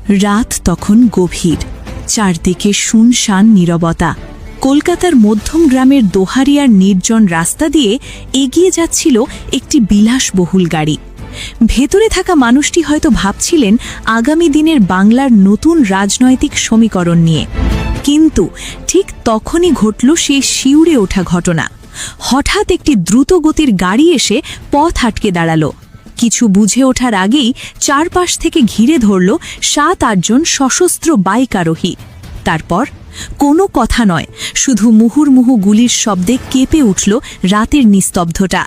রাত তখন গভীর, চারদিকে শুনশান নীরবতা। কলকাতার মধ্যম গ্রামের দোহারিয়ার নির্জন রাস্তা দিয়ে এগিয়ে যাচ্ছিল একটি বিলাসবহুল গাড়ি। ভেতরে থাকা মানুষটি হয়তো ভাবছিলেন আগামী দিনের বাংলার নতুন রাজনৈতিক সমীকরণ নিয়ে। কিন্তু ঠিক তখনই ঘটল সেই শিউরে ওঠা ঘটনা। হঠাৎ একটি দ্রুতগতির গাড়ি এসে পথ আটকে দাঁড়ালো। কিছু বুঝে ওঠার আগেই চারপাশ থেকে ঘিরে ধরল ৭-৮ জন সশস্ত্র বাইক আরোহী। তারপর কোনো কথা নয়, শুধু মুহুর্মুহু গুলির শব্দে কেঁপে উঠল রাতের নিস্তব্ধতা।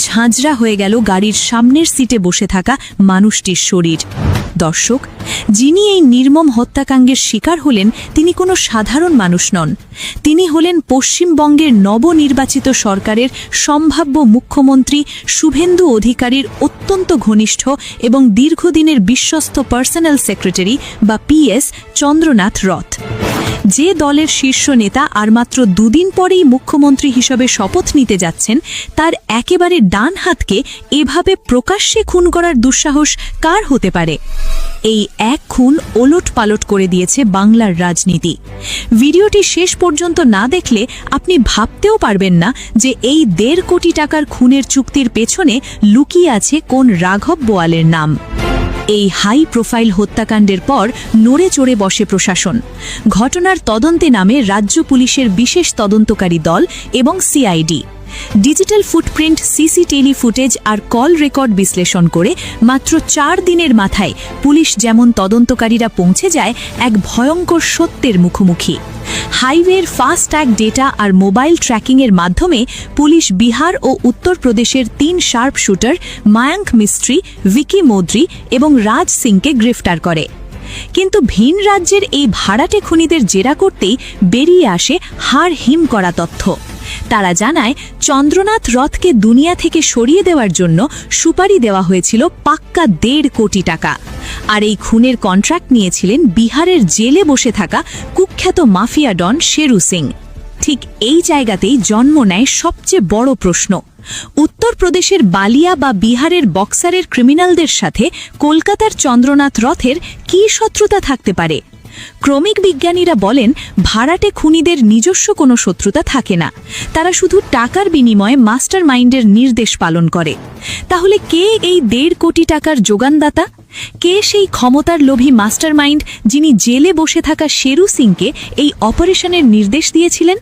ঝাঁঝরা হয়ে গেল গাড়ির সামনের সিটে বসে থাকা মানুষটির শরীর। দর্শক, যিনি এই নির্মম হত্যাকাণ্ডের শিকার হলেন তিনি কোনো সাধারণ মানুষ নন। তিনি হলেন পশ্চিমবঙ্গের নবনির্বাচিত সরকারের সম্ভাব্য মুখ্যমন্ত্রী শুভেন্দু অধিকারীর অত্যন্ত ঘনিষ্ঠ এবং দীর্ঘদিনের বিশ্বস্ত পার্সোনাল সেক্রেটারি বা পিএস চন্দ্রনাথ রথ। যে দলের শীর্ষ নেতা আর মাত্র দুদিন পরেই মুখ্যমন্ত্রী হিসেবে শপথ নিতে যাচ্ছেন, তার একেবারে ডান হাতকে এভাবে প্রকাশ্যে খুন করার দুঃসাহস কার হতে পারে? এই এক খুন ওলটপালট করে দিয়েছে বাংলার রাজনীতি। ভিডিওটি শেষ পর্যন্ত না দেখলে আপনি ভাবতেও পারবেন না যে এই ১.৫ কোটি টাকার খুনের চুক্তির পেছনে লুকিয়ে আছে কোন রাঘব বোয়ালের নাম। এই হাই প্রোফাইল হত্যাকাণ্ডের পর নড়ে চড়ে বসে প্রশাসন। ঘটনার তদন্তে নামে রাজ্য পুলিশের বিশেষ তদন্তকারী দল এবং CID. Digital footprint, CCTV footage আর কল রেকর্ড বিশ্লেষণ করে মাত্র ৪ দিনের মাথায় পুলিশ যেমন তদন্তকারীরা পৌঁছে যায় এক ভয়ঙ্কর সত্যের মুখোমুখি। হাইওয়ের ফাস্ট ট্যাগ ডেটা আর মোবাইল ট্র্যাকিংয়ের মাধ্যমে পুলিশ বিহার ও উত্তরপ্রদেশের ৩ শার্প শুটার মায়াঙ্ক মিস্ত্রি, ভিকি মৌদ্রি এবং রাজ সিংকে গ্রেফতার করে। কিন্তু ভিন রাজ্যের এই ভাড়াটে খুনিদের জেরা করতেই বেরিয়ে আসে হাড় হিম করা তথ্য। তারা জানায় চন্দ্রনাথ রথকে দুনিয়া থেকে সরিয়ে দেওয়ার জন্য সুপারি দেওয়া হয়েছিল পাক্কা ১.৫ কোটি টাকা। আর এই খুনের কন্ট্রাক্ট নিয়েছিলেন বিহারের জেলে বসে থাকা কুখ্যাত মাফিয়া ডন শেরু সিং। ঠিক এই জায়গাতেই জন্ম নেয় সবচেয়ে বড় প্রশ্ন। উত্তরপ্রদেশের বালিয়া বা বিহারের বক্সারের ক্রিমিনালদের সাথে কলকাতার চন্দ্রনাথ রথের কী শত্রুতা থাকতে পারে? ক্রমিক বিজ্ঞানীরা বলেন ভাড়াটে খুনিদের নিজস্ব কোনো শত্রুতা থাকে না, তারা শুধু টাকার বিনিময়ে মাস্টার মাইন্ডের নির্দেশ পালন করে। তাহলে কে এই ১.৫ কোটি টাকার যোগানদাতা? কে সেই ক্ষমতার লোভী মাস্টার মাইন্ড যিনি জেলে বসে থাকা শেরু সিংকে এই অপারেশনের নির্দেশ দিয়েছিলেন?